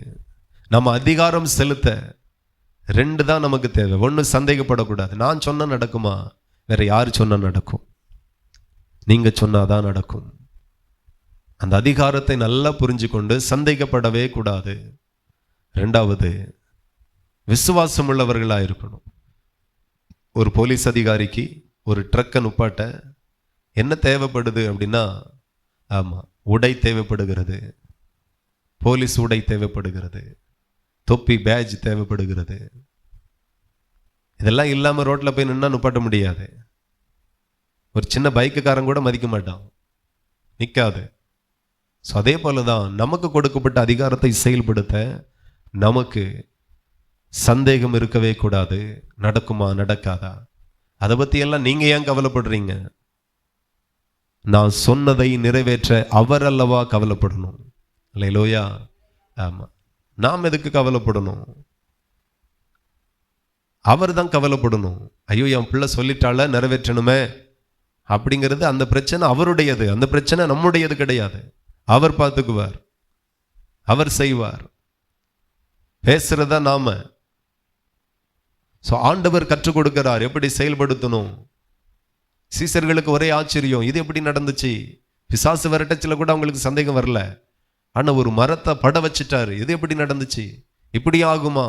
நம்ம அதிகாரம் செலுத்த ரெண்டு தான் நமக்கு தேவை. ஒன்று, சந்தேகப்படக்கூடாது. நான் சொன்ன நடக்குமா? வேற யார் சொன்னா நடக்கும்? நீங்க சொன்னாதான் நடக்கும். அந்த அதிகாரத்தை நல்லா புரிஞ்சு கொண்டு சந்தேகப்படவே கூடாது. ரெண்டாவது, விசுவாசம் உள்ளவர்களாக இருக்கணும். ஒரு போலீஸ் அதிகாரிக்கு ஒரு ட்ரக்கை நுப்பாட்ட என்ன தேவைப்படுது அப்படின்னா, ஆமாம், உடை தேவைப்படுகிறது, போலீஸ் உடை தேவைப்படுகிறது, தொப்பி பேட்ஜ் தேவைப்படுகிறது. இதெல்லாம் இல்லாமல் ரோட்டில் போய் நின்னா நுப்பாட்ட முடியாது. ஒரு சின்ன பைக்குக்காரன் கூட மதிக்க மாட்டான், நிற்காது. ஸோ அதே போல தான் நமக்கு கொடுக்கப்பட்ட அதிகாரத்தை செயல்படுத்த நமக்கு சந்தேகம் இருக்கவே கூடாது. நடக்குமா நடக்காதா அதை பற்றி எல்லாம் நீங்கள் ஏன் கவலைப்படுறீங்க? நான் சொன்னதை நிறைவேற்ற அவர் அல்லவா கவலைப்படணும். அல்லேலூயா. ஆமாம், நாம் எதுக்கு கவலைப்படணும்? அவர் தான் கவலைப்படணும். ஐயோ, என் பிள்ளை சொல்லிட்டால, நிறைவேற்றணுமே அப்படிங்கிறது அந்த பிரச்சனை அவருடையது, அந்த பிரச்சனை நம்முடையது கிடையாது. அவர் பார்த்துக்குவார், அவர் செய்வார். பேசுறதா நாம. ஸோ ஆண்டவர் கற்றுக் கொடுக்கிறார் எப்படி செயல்படுத்தணும். சீசர்களுக்கு ஒரே ஆச்சரியம், இது எப்படி நடந்துச்சு? பிசாசு விரட்டச்சில கூட அவங்களுக்கு சந்தேகம் வரல. ஆனா ஒரு மரத்தை பட வச்சிட்டாரு, இது எப்படி நடந்துச்சு? இப்படி ஆகுமா?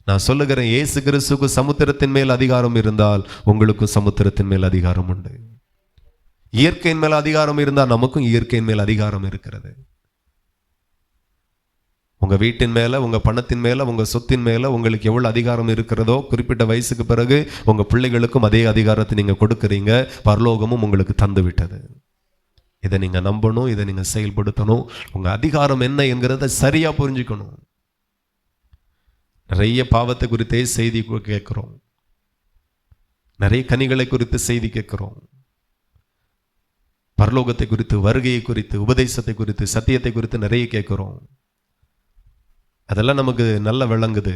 நான் சொல்லுகிறேன், இயேசு கிறிஸ்துவுக்கு சமுத்திரத்தின் மேல் அதிகாரம் இருந்தால் உங்களுக்கும் சமுத்திரத்தின் மேல் அதிகாரம் உண்டு. இயற்கையின் மேல் அதிகாரம் இருந்தால் நமக்கும் இயற்கையின் மேல் அதிகாரம் இருக்கிறது. உங்க வீட்டின் மேல, உங்க பணத்தின் மேல, உங்க சொத்தின் மேல உங்களுக்கு எவ்வளவு அதிகாரம் இருக்கிறதோ, குறிப்பிட்ட வயசுக்கு பிறகு உங்க பிள்ளைகளுக்கும் அதே அதிகாரத்தை நீங்க கொடுக்குறீங்க. பரலோகமும் உங்களுக்கு தந்து விட்டது. இதை நீங்க நம்பணும், இதை நீங்க செயல்படுத்தணும். உங்க அதிகாரம் என்ன என்கிறத சரியா புரிஞ்சுக்கணும். நிறைய பாவத்தை குறித்தே செய்தி கேட்கிறோம், நிறைய கனிகளை குறித்து செய்தி கேட்கிறோம், பரலோகத்தை குறித்து, வருகையை குறித்து, உபதேசத்தை குறித்து, சத்தியத்தை குறித்து நிறைய கேட்கிறோம். அதெல்லாம் நமக்கு நல்ல விளங்குது.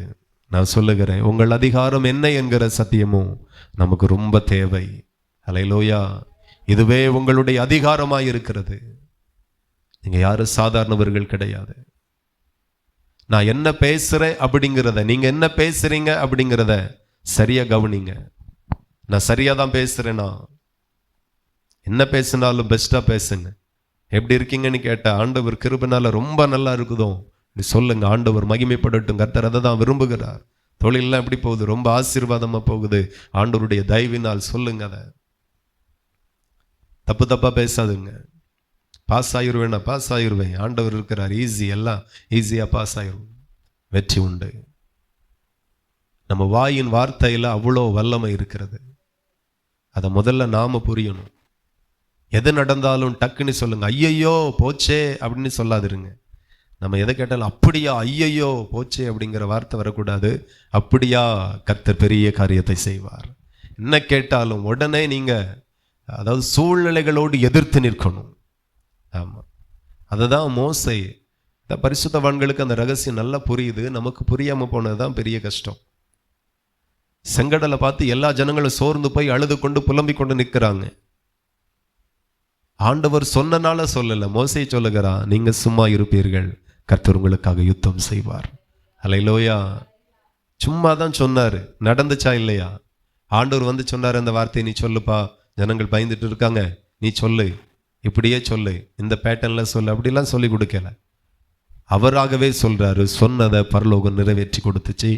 நான் சொல்லுகிறேன், உங்கள் அதிகாரம் என்ன என்கிற சத்தியமும் நமக்கு ரொம்ப தேவை. அல்லேலூயா. இதுவே உங்களுடைய அதிகாரமாய் இருக்கிறது. நீங்க யாரும் சாதாரணவர்கள் கிடையாது. நான் என்ன பேசுறேன் அப்படிங்கிறத, நீங்க என்ன பேசுறீங்க அப்படிங்கிறத சரியா கவனிங்க. நான் சரியா தான் பேசுறேனா? என்ன பேசினாலும் பெஸ்டா பேசுங்க. எப்படி இருக்கீங்கன்னு கேட்ட, ஆண்டவர் கிருபைனால ரொம்ப நல்லா இருக்குதோ சொல்லுங்க. ஆண்டவர் மகிமைப்படட்டும். கர்த்தர் அதை தான் விரும்புகிறார். தொழிலெல்லாம் எப்படி போகுது? ரொம்ப ஆசீர்வாதமா போகுது. ஆண்டவருடைய தயவினால் சொல்லுங்க. அதை தப்பு தப்பா பேசாதுங்க. பாஸ் ஆகிருவேன், பாஸ் ஆகிருவேன், ஆண்டவர் இருக்கிறார், ஈஸி, எல்லாம் ஈஸியா பாஸ் ஆகிரும், வெற்றி உண்டு. நம்ம வாயின் வார்த்தையில அவ்வளோ வல்லமை இருக்கிறது. அதை முதல்ல நாம புரியணும். எது நடந்தாலும் டக்குன்னு சொல்லுங்க, ஐயையோ போச்சே அப்படின்னு சொல்லாதிருங்க. நம்ம எதை கேட்டாலும் அப்படியா, ஐயையோ போச்சே அப்படிங்கிற வார்த்தை வரக்கூடாது. அப்படியா, கர்த்தர் பெரிய காரியத்தை செய்வார். என்ன கேட்டாலும் உடனே நீங்க, அதாவது சூழ்நிலைகளோடு எதிர்த்து நிற்கணும். ஆமாம், அதுதான் மோசே. இந்த பரிசுத்தவான்களுக்கு அந்த ரகசியம் நல்லா புரியுது. நமக்கு புரியாம போனதுதான் பெரிய கஷ்டம். செங்கடலை பார்த்து எல்லா ஜனங்களும் சோர்ந்து போய் அழுது கொண்டு புலம்பிக் கொண்டு நிற்கிறாங்க. ஆண்டவர் சொன்னனால சொல்லல, மோசே சொல்லுகிறான், நீங்க சும்மா இருப்பீர்கள், கர்த்தர் உங்களுக்காக யுத்தம் செய்வார். அல்லேலூயா. சும்மா தான் சொன்னாரு, நடந்துச்சா இல்லையா? ஆண்டவர் வந்து சொன்னாரு, அந்த வார்த்தையை நீ சொல்லுப்பா, ஜனங்கள் பயந்துட்டு இருக்காங்க, நீ சொல்லு, இப்படியே சொல்லு, இந்த பேட்டர்ன்ல சொல்லு, அப்படிலாம் சொல்லி கொடுக்கல. அவராகவே சொல்றாரு. சொன்னதை பரலோகம் நிறைவேற்றி கொடுத்துச்சு.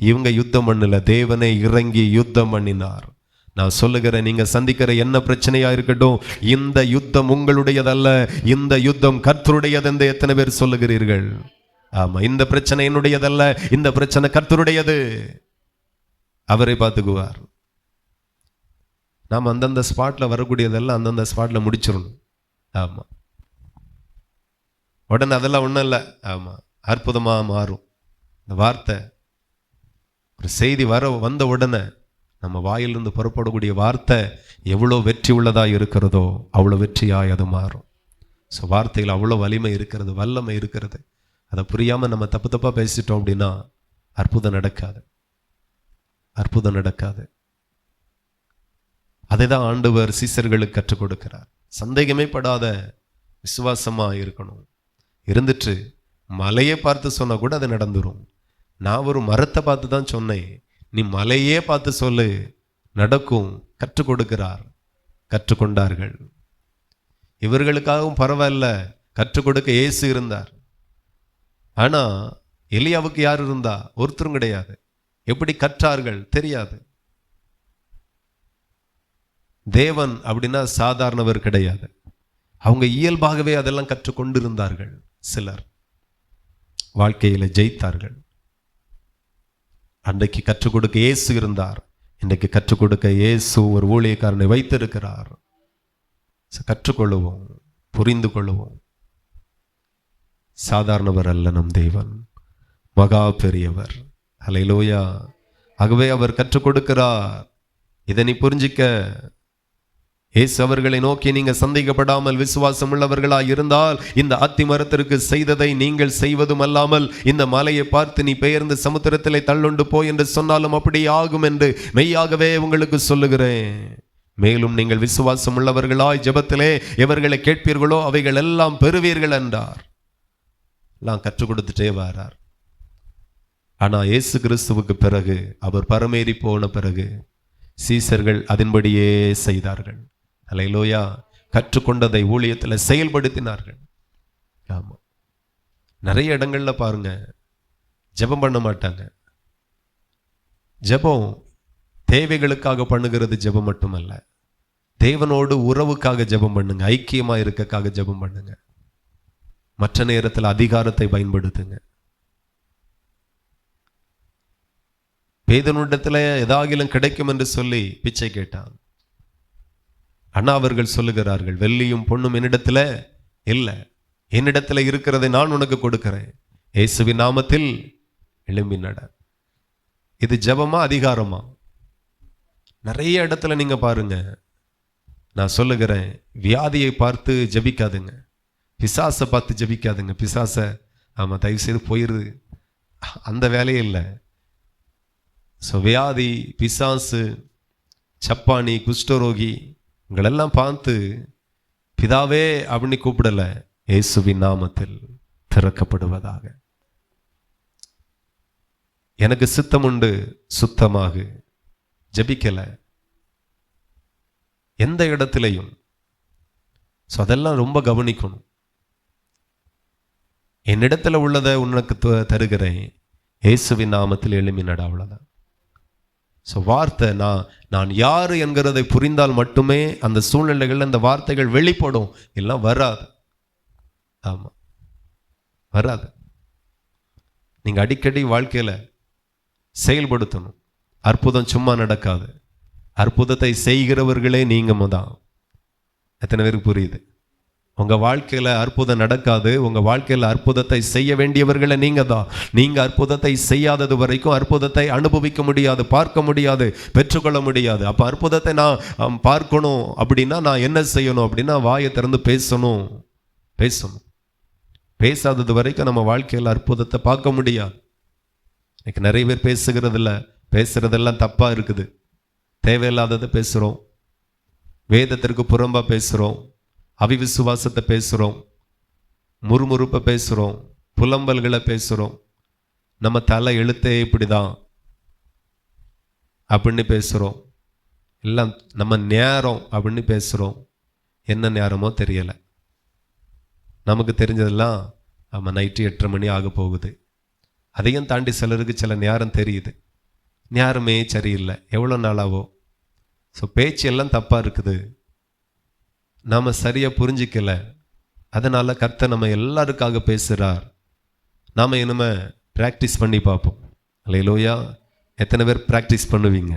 இவங்க யுத்தம் பண்ணல, தேவனே இறங்கி யுத்தம் பண்ணினார். நான் சொல்லுகிறேன், நீங்க சந்திக்கிற என்ன பிரச்சனையா இருக்கட்டும், இந்த யுத்தம் உங்களுடையதல்ல, இந்த யுத்தம் கர்த்தருடையது என்று எத்தனை பேர் சொல்லுகிறீர்கள்? ஆமா, இந்த பிரச்சனை என்னுடையதல்ல, இந்த பிரச்சனை கர்த்தருடையது. அவரை பார்த்துக்குவார். நாம் அந்தந்த ஸ்பாட்ல வரக்கூடியதெல்லாம் அந்தந்த ஸ்பாட்ல முடிச்சிடணும். ஆமா, உடனே அதெல்லாம் ஒன்றும் இல்லை. ஆமா, அற்புதமா மாறும். இந்த வார்த்தை, ஒரு செய்தி வந்த உடனே நம்ம வாயிலிருந்து புறப்படக்கூடிய வார்த்தை எவ்வளோ வெற்றி உள்ளதாக இருக்கிறதோ அவ்வளோ வெற்றியாய் அது மாறும். ஸோ வார்த்தையில் அவ்வளோ வலிமை இருக்கிறது, வல்லமை இருக்கிறது. அதை புரியாமல் நம்ம தப்பு தப்பாக பேசிட்டோம் அப்படின்னா அற்புதம் நடக்காது, அற்புதம் நடக்காது. அதை தான் ஆண்டவர் சீசர்களுக்கு கற்றுக் கொடுக்கிறார். சந்தேகமே படாத விசுவாசமாக இருக்கணும். இருந்துட்டு மலையை பார்த்து சொன்னா கூட அது நடந்துரும். நான் ஒரு மரத்தை பார்த்து தான் சொன்னேன், நீ மலையே பார்த்து சொல்லு, நடக்கும். கற்றுக் கொடுக்கிறார். கற்றுக்கொண்டார்கள். இவர்களுக்காகவும் பரவாயில்ல, கற்றுக் கொடுக்க இயேசு இருந்தார். ஆனா எலியாவுக்கு யார் இருந்தா? ஒருத்தரும் கிடையாது. எப்படி கற்றார்கள் தெரியாது. தேவன் அப்படின்னா சாதாரணவர் கிடையாது. அவங்க இயல்பாகவே அதெல்லாம் கற்றுக்கொண்டு இருந்தார்கள். சிலர் வாழ்க்கையில ஜெயித்தார்கள். அன்றைக்கு கற்றுக் கொடுக்க இயேசு இருந்தார். இன்றைக்கு கற்றுக் கொடுக்க இயேசு ஒரு ஊழியக்காரனை வைத்திருக்கிறார். கற்றுக்கொள்ளுவோம், புரிந்து கொள்ளுவோம். சாதாரணவர் அல்ல நம் தேவன், மகா பெரியவர். ஹல்லேலூயா. ஆகவே அவர் கற்றுக் கொடுக்கிறார். இதை நீ புரிஞ்சிக்க. இயேசு அவர்களை நோக்கி, நீங்க சந்தேகப்படாமல் விசுவாசம் உள்ளவர்களாய் இருந்தால் இந்த அத்தி மரத்திற்கு செய்ததை நீங்கள் செய்வதும் அல்லாமல் இந்த மலையை பார்த்து நீ பெயர்ந்து சமுத்திரத்திலே தள்ளுண்டு போய் என்று சொன்னாலும் அப்படி ஆகும் என்று மெய்யாகவே உங்களுக்கு சொல்லுகிறேன். மேலும் நீங்கள் விசுவாசம் உள்ளவர்களாய் ஜெபத்திலே எவர்களை கேட்பீர்களோ அவைகள் எல்லாம் பெறுவீர்கள் என்றார். எல்லாம் கற்றுக் கொடுத்துட்டே வரார். ஆனா இயேசு கிறிஸ்துவுக்கு பிறகு, அவர் பரமேறி போன பிறகு சீசர்கள் அதன்படியே செய்தார்கள். அல்லேலூயா. கற்றுக்கொண்டதை ஊழியத்தில் செயல்படுத்தினார்கள். ஆமா, நிறைய இடங்கள்ல பாருங்க, ஜெபம் பண்ண மாட்டாங்க. ஜெபம் தேவைகளுக்காக பண்ணுகிறது ஜெபம் மட்டுமல்ல, தேவனோடு உறவுக்காக ஜெபம் பண்ணுங்க, ஐக்கியமா இருக்கக்காக ஜெபம் பண்ணுங்க. மற்ற நேரத்தில் அதிகாரத்தை பயன்படுத்துங்க. பேதுருவிடத்துல ஏதாகிலும் கிடைக்கும் என்று சொல்லி பிச்சை கேட்டான். அண்ணா அவர்கள் சொல்லுகிறார்கள், வெள்ளியும் பொண்ணும் என்னிடத்துல இல்லை, என்னிடத்துல இருக்கிறதை நான் உனக்கு கொடுக்கிறேன், இயேசுவின் நாமத்தில் எழும்பி நட. இது ஜெபமா அதிகாரமா? நிறைய இடத்துல நீங்க பாருங்க, நான் சொல்லுகிறேன், வியாதியை பார்த்து ஜெபிக்காதுங்க, பிசாசை பார்த்து ஜெபிக்காதுங்க. பிசாசை ஆமா தயவு செய்து போயிருது, அந்த வேலையே இல்லை. ஸோ வியாதி, பிசாசு, சப்பானி, குஷ்டரோகி உங்களெல்லாம் பார்த்து பிதாவே அப்படின்னு கூப்பிடல, இயேசுவின் நாமத்தில் திறக்கப்படுவதாக. எனக்கு சித்தம் உண்டு, சுத்தமாக ஜெபிக்கல எந்த இடத்திலையும். ஸோ அதெல்லாம் ரொம்ப கவனிக்கணும். என்னிடத்துல உள்ளதை உனக்கு தருகிறேன், இயேசுவின் நாமத்தில் எழும்பி நட, அவ்வளவுதான். ஸோ வார்த்தை, நான் யாரு என்கிறதை புரிந்தால் மட்டுமே அந்த சூழ்நிலைகள் அந்த வார்த்தைகள் வெளிப்படும், இல்லை வராது. ஆமா, வராது. நீங்க அடிக்கடி வாழ்க்கையில செயல்படுத்தணும். அற்புதம் சும்மா நடக்காது. அற்புதத்தை செய்கிறவர்களே நீங்க தான். எத்தனை பேருக்கு புரியுது? உங்க வாழ்க்கையில அற்புதம் நடக்காது. உங்க வாழ்க்கையில அற்புதத்தை செய்ய வேண்டியவர்களை நீங்க தான். நீங்க அற்புதத்தை செய்யாதது வரைக்கும் அற்புதத்தை அனுபவிக்க முடியாது, பார்க்க முடியாது, பெற்றுக்கொள்ள முடியாது. அப்ப அற்புதத்தை நான் பார்க்கணும் அப்படின்னா நான் என்ன செய்யணும் அப்படின்னா வாயை திறந்து பேசணும். பேசாதது வரைக்கும் நம்ம வாழ்க்கையில் அற்புதத்தை பார்க்க முடியாது. இன்னைக்கு நிறைய பேர் பேசுகிறது இல்லை, பேசுறதெல்லாம் தப்பா இருக்குது. தேவையில்லாததை பேசுறோம், வேதத்திற்கு புறம்பா பேசுறோம், அவிவிசுவாசத்தை பேசுகிறோம், முறுமுறுப்பை பேசுகிறோம், புலம்பல்களை பேசுகிறோம். நம்ம தலை எழுத்தே இப்படிதான் அப்படின்னு பேசுகிறோம். எல்லாம் நம்ம நேரம் அப்படின்னு பேசுகிறோம். என்ன நேரமோ தெரியலை. நமக்கு தெரிஞ்சதெல்லாம் நம்ம நைட்டு 8:30 மணி ஆக போகுது. அதையும் தாண்டி சிலருக்கு சில நேரம் தெரியுது, நேரமே சரியில்லை, எவ்வளோ நாளாவோ. ஸோ பேச்சு எல்லாம் தப்பாக இருக்குது, நாம் சரியாக புரிஞ்சிக்கல. அதனால் கர்த்தர் நம்ம எல்லாருக்காக பேசுகிறார். நாம் இனிமே ப்ராக்டிஸ் பண்ணி பார்ப்போம். அல்லேலூயா. எத்தனை பேர் ப்ராக்டிஸ் பண்ணுவீங்க?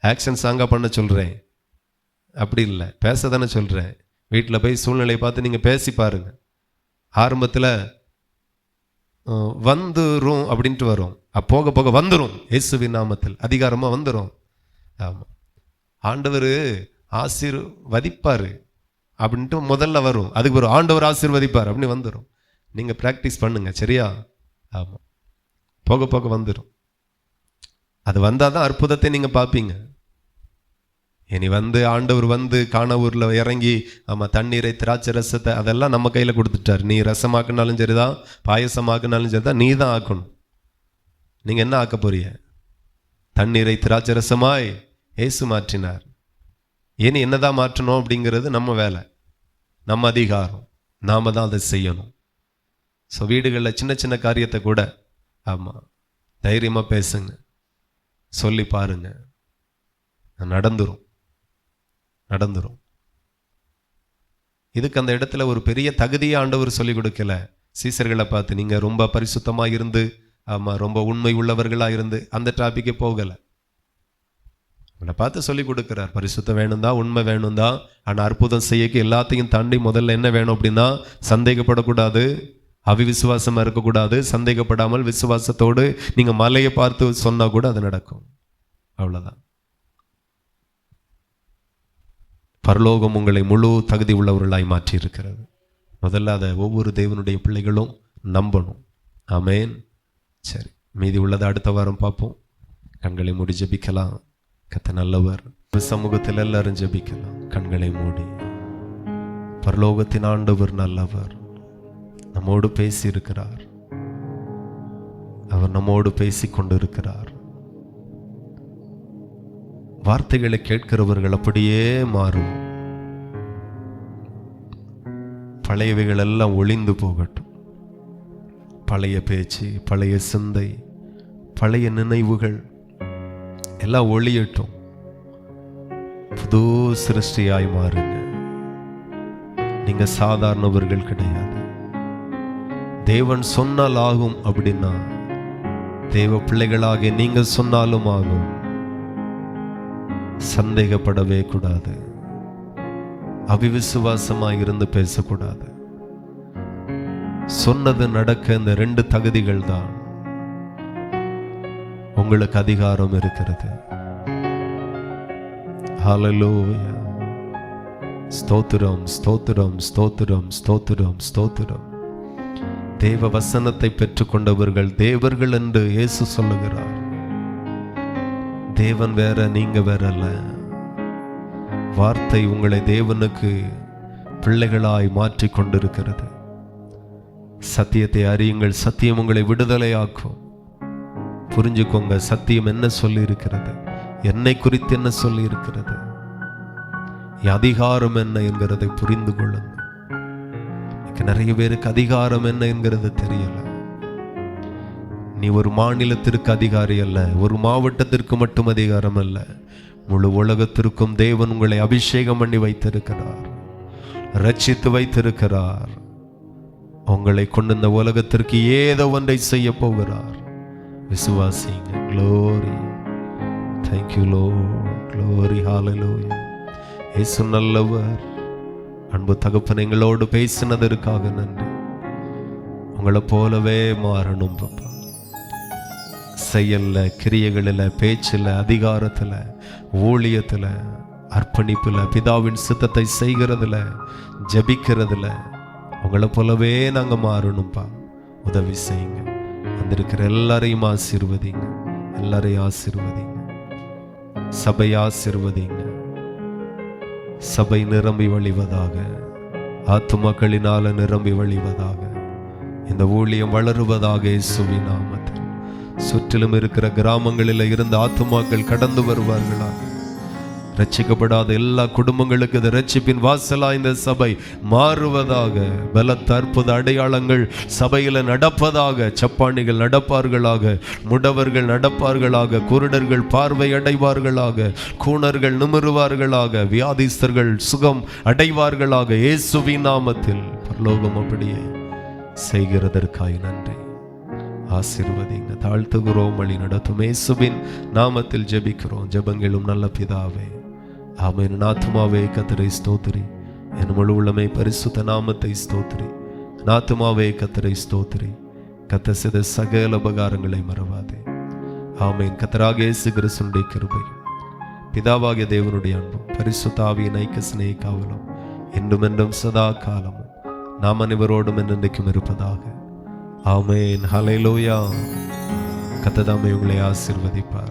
ஆக்ஷன் சாங்காக பண்ண சொல்கிறேன், அப்படி இல்லை, பேச தானே சொல்கிறேன். வீட்டில் போய் சூழ்நிலையை பார்த்து நீங்கள் பேசி பாருங்கள். ஆரம்பத்தில் வந்துரும் அப்படின்ட்டு வரும், போக போக வந்துடும். இயேசுவின் நாமத்தில் அதிகாரமாக வந்துடும். ஆமாம், ஆண்டவர் ஆசீர்வதிப்பார் அப்படின்ட்டு முதல்ல வரும். அதுக்கு ஒரு ஆண்டவர் ஆசீர்வதிப்பார் அப்படின்னு வந்துடும். நீங்கள் ப்ராக்டிஸ் பண்ணுங்க, சரியா? ஆமாம், போக போக வந்துடும். அது வந்தால் தான் அற்புதத்தை நீங்கள் பார்ப்பீங்க. இனி ஆண்டவர் காணவூரில் இறங்கி தண்ணீரை திராட்சை ரசத்தை அதெல்லாம் நம்ம கையில் கொடுத்துட்டார். நீ ரசமாக்குனாலும் சரிதான், பாயசமாக்குனாலும் சரிதான், நீ தான் ஆக்கணும். நீங்கள் என்ன ஆக்க போறீங்க? தண்ணீரை திராட்சை ரசமாய் இயேசு மாற்றினார். இனி என்னதான் மாற்றணும் அப்படிங்கிறது நம்ம வேலை, நம்ம அதிகாரம், நாம தான் அதை செய்யணும். ஸோ வீடுகளில் சின்ன சின்ன காரியத்தை கூட தைரியமாக பேசுங்க, சொல்லி பாருங்க, நடந்துரும். இதுக்கு அந்த இடத்துல ஒரு பெரிய தகுதியை ஆண்டவர் சொல்லி கொடுக்கல. சீசர்களை பார்த்து நீங்கள் ரொம்ப பரிசுத்தமாக இருந்து ரொம்ப உண்மை உள்ளவர்களாக இருந்து அந்த டாபிக்கே போகலை. அவனை பார்த்து சொல்லி கொடுக்கிறார், பரிசுத்தம் வேணும் தான், உண்மை வேணும் தான், ஆனால் அற்புதம் செய்யக்கு எல்லாத்தையும் தாண்டி முதல்ல என்ன வேணும் அப்படின்னா சந்தேகப்படக்கூடாது, அவிவிசுவாசமாக இருக்கக்கூடாது. சந்தேகப்படாமல் விசுவாசத்தோடு நீங்கள் மலையை பார்த்து சொன்னால் கூட அது நடக்கும். அவ்வளோதான். பரலோகம் உங்களை முழு தகுதி உள்ளவர்களாய் மாற்றி இருக்கிறது. முதல்ல அதை ஒவ்வொரு தேவனுடைய பிள்ளைகளும் நம்பணும். ஆமேன். சரி, மீதி உள்ளதை அடுத்த வாரம் பார்ப்போம். கண்களை மூடி ஜெபிக்கலாம். கர்த்தர் நல்லவர். சமூகத்தில் எல்லாரும் ஜெபிக்கலாம். கண்களை மூடி. பரலோகத்தின் ஆண்டவர் நல்லவர், நம்மோடு பேசி இருக்கிறார். அவர் நம்மோடு பேசி கொண்டிருக்கிறார். வார்த்தைகளை கேட்கிறவர்கள் அப்படியே மாறும். பழையவைகள் எல்லாம் ஒளிந்து போகட்டும். பழைய பேச்சு, பழைய சிந்தை, பழைய நினைவுகள் எல்லாம் ஒளியட்டும். புது சிருஷ்டியாய் மாறுங்க. நீங்க சாதாரணவர்கள் கிடையாது. தேவன் சொன்னால் ஆகும் அப்படின்னா தேவ பிள்ளைகளாக நீங்க சொன்னாலும் ஆகும். சந்தேகப்படவே கூடாது. அவிவிசுவாசமாக இருந்து பேசக்கூடாது. சொன்னது நடக்க இந்த 2 தகுதிகள் தான். உங்களுக்கு அதிகாரம் இருக்கிறது. ஹல்லேலூயா. ஸ்தோத்திரம், ஸ்தோத்திரம், ஸ்தோத்திரம், ஸ்தோத்திரம், ஸ்தோத்திரம். தேவ வசனத்தை பெற்றுக்கொண்டவர்கள் தேவர்கள் என்று இயேசு சொல்லுகிறார். தேவன் வேற, நீங்க வேற அல்ல. வார்த்தை உங்களை தேவனுக்கு பிள்ளைகளாய் மாற்றி கொண்டிருக்கிறது. சத்தியத்தை அறியுங்கள், சத்தியம் உங்களை விடுதலையாக்கும். புரிஞ்சுக்கோங்க, சத்தியம் என்ன சொல்லி இருக்கிறது, என்னை குறித்து என்ன சொல்லி இருக்கிறது, அதிகாரம் என்ன என்கிறதை புரிந்து கொள்ளுங்க. நிறைய பேருக்கு அதிகாரம் என்ன என்கிறது தெரியல. நீ ஒரு மாநிலத்திற்கு அதிகாரி அல்ல, ஒரு மாவட்டத்திற்கு மட்டும் அதிகாரம் அல்ல, முழு உலகத்திற்கும் தேவன் உங்களை அபிஷேகம் பண்ணி வைத்திருக்கிறார், ரட்சித்து வைத்திருக்கிறார். உங்களை கொண்டு இந்த உலகத்திற்கு ஏதோ ஒன்றை செய்ய போகிறார். விசுவாசிங்க. Glory. Thank you Lord. Glory. Hallelujah. இயேசு நல்லவர். அன்பு தகப்பன், எங்களோடு பேசினதற்காக நன்றி. உங்களை போலவே மாறணும் பாப்பா. செயல்ல, கிரியைகளில், பேச்சில், அதிகாரத்தில், ஊழியத்தில், அர்ப்பணிப்பில், பிதாவின் சித்தத்தை செய்கிறதுல, ஜபிக்கிறதுல உங்களை போலவே நாங்கள் மாறணும்ப்பா. உதவி செய்யுங்க. வந்திருக்கிற எல்லாரையும் ஆசீர்வதிங்க. எல்லாரையும் ஆசீர்வதிங்க. சபை ஆசீர்வதிங்க. சபை நிரம்பி வழிவதாக, ஆத்துமாக்களினால நிரம்பி வழிவதாக, இந்த ஊழியம் வளருவதாக இயேசுவின் நாமத்தில். சுற்றிலும் இருக்கிற கிராமங்களில் இருந்த ஆத்துமாக்கள் கடந்து வருவார்களாக. ரட்சிக்கப்படாத எல்லா குடும்பங்களுக்கு இந்த ரட்சிப்பின் வாசலா இந்த சபை மாறுவதாக. பலத்த அற்புத அடையாளங்கள் சபையில நடப்பதாக. சப்பானிகள் நடப்பார்களாக, முடவர்கள் நடப்பார்களாக, குருடர்கள் பார்வை அடைவார்களாக, கூணர்கள் நிமிருவார்களாக, வியாதிஸ்தர்கள் சுகம் அடைவார்களாக. இயேசுவின் நாமத்தில் பரலோகம் அப்படியே செய்கிறதற்காய் நன்றி. ஆசீர்வதிங்க. தாழ்த்துகிறோம், வழி நடத்தும் இயேசுவின் நாமத்தில் ஜெபிக்கிறோம். ஜெபங்களும் நல்ல பிதாவே. ஆமென். ஆத்துமாவே கர்த்தரை ஸ்தோத்திரி, என் முழு உள்ளமே பரிசுத்த நாமத்தை ஸ்தோத்திரி. ஆத்துமாவே கர்த்தரை ஸ்தோத்திரி, கர்த்தர் செய்த சகல உபகாரங்களை மறவாதே. ஆமென். கர்த்தராகிய இயேசு கிறிஸ்துவின் கிருபையும் பிதாவாகிய தேவனுடைய அன்பும் பரிசுத்த ஆவியின் ஐக்கிய சிநேக காவலும் என்றும் என்றும் சதா காலமும் நாம் அனைவரோடும் என்றென்றைக்கும் இருப்பதாக. ஆமென். ஹல்லேலூயா. கர்த்தர் தாமே உங்களை ஆசீர்வதிப்பார்.